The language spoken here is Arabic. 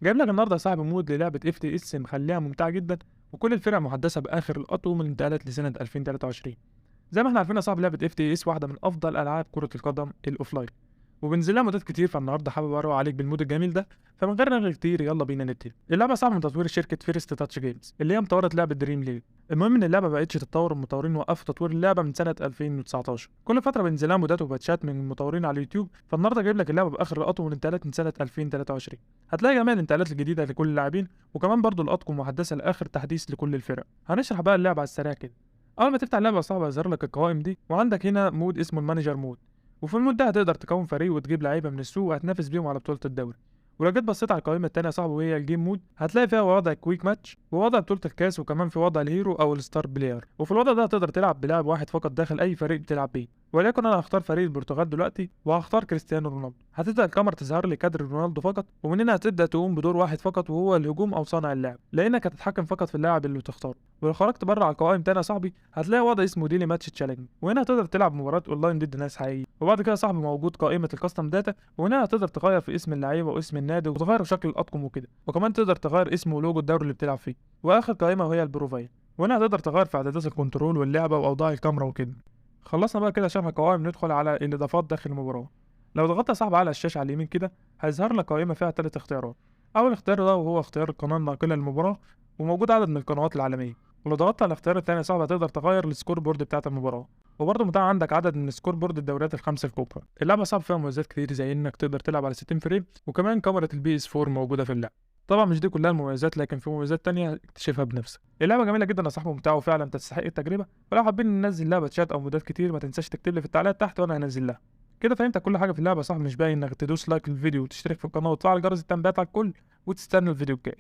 جايب لك النهارده يا صاحبي مود للعبة اف تي اس مخليها ممتعة جدا، وكل الفرق محدثة بآخر الأطقم اللي انتقلت لسنة 2023. زي ما احنا عارفين يا صاحبي، لعبة اف تي اس واحدة من أفضل ألعاب كرة القدم الأوفلاين، وبنزل لها مودات كتير. فالنهارده حابب اروق عليك بالمود الجميل ده، فمن غير رغي كتير يلا بينا نبتدي. اللعبه صعبه من تطوير شركه فيرست تاتش جيمز اللي هي مطوره لعبه دريم ليج. المهم ان اللعبه بقتش تتطور، المطورين وقفوا تطوير اللعبه من سنه 2019. كل فتره بينزل لها مودات وباتشات من المطورين على اليوتيوب. فالنهارده جايب لك اللعبه باخر الاطقم والانتقالات من سنه 2023. هتلاقي جميع الانتقالات الجديده لكل اللاعبين، وكمان برضو الاطقم محدثه لاخر تحديث لكل الفرق. هنشرح بقى اللعبه على السريع كده. اول ما تفتح اللعبه يا صاحبي هيظهر لك القوائم دي، وعندك هنا مود اسمه المانجر مود. وفي المود ده هتقدر تكون فريق وتجيب لعيبه من السوق وهتنافس بيهم على بطوله الدوري. ولو جيت بصيت على القائمه التانيه يا صاحبي وهي الجيم مود، هتلاقي فيها وضع كويك ماتش ووضع بطوله الكاس، وكمان في وضع الهيرو او الستار بلاير. وفي الوضع ده هتقدر تلعب بلاعب واحد فقط داخل اي فريق بتلعب بيه. وليكن انا هختار فريق البرتغال دلوقتي وهختار كريستيانو رونالدو. هتبدا الكاميرا تظهر لي كادر رونالدو فقط، ومن هنا هتبدا تقوم بدور واحد فقط وهو الهجوم او صانع اللعب، لانك هتتحكم فقط في اللاعب اللي تختاره. ولو خرجت بره على القوائم تاني يا صاحبي هتلاقي وضع اسمه ديلي ماتش تشالنج، وهنا هتقدر تلعب مباراه اونلاين ضد ناس حقيقيه. وبعد كده يا صاحبي موجود قائمه الكاستم داتا، وهنا هتقدر تغير في اسم اللعيبه واسم النادي وتغير في شكل الاطقم وكده، وكمان تقدر تغير اسم ولوجو الدوري اللي بتلعب فيه. واخر قائمه وهي البروفايل، وهنا هتقدر تغير في اعدادات الكنترول واللعبه واوضاع الكاميرا وكده. خلصنا بقى كده شرح القوائم، ندخل على الاضافات داخل المباراه. لو ضغطت يا صاحبي على الشاشه على اليمين كده هيظهر لك قائمه فيها 3 اختيارات. اول اختيار ده وهو اختيار القناه الناقله للمباراه، وموجود عدد من القنوات العالميه. ولو ضغطت على الاختيار التاني يا صاحبي هتقدر تغير السكور بورد بتاعه المباراه، وبرضه متاح عندك عدد من السكور بورد الدوريات الخمسه الكبرى. اللعبه صعب فيها مميزات كتير زي انك تقدر تلعب على 60 فريم، وكمان كاميرا البي اس 4 موجوده في اللعبه. طبعا مش دي كلها المميزات، لكن في مميزات تانية اكتشفها بنفسك. اللعبه جميله جدا يا صاحبي، ممتعه وفعلا تستحق التجربه. ولو حابين ننزل لعبه شات او مودات كتير ما تنساش تكتب لي في التعليقات تحت وانا هنزل لها. كده فهمت كل حاجه في اللعبه صح؟ مش باقي انك تدوس لايك للفيديو وتشترك في القناه وتفعل جرس التنبيهات على الكل، وتستنى الفيديو الجاي.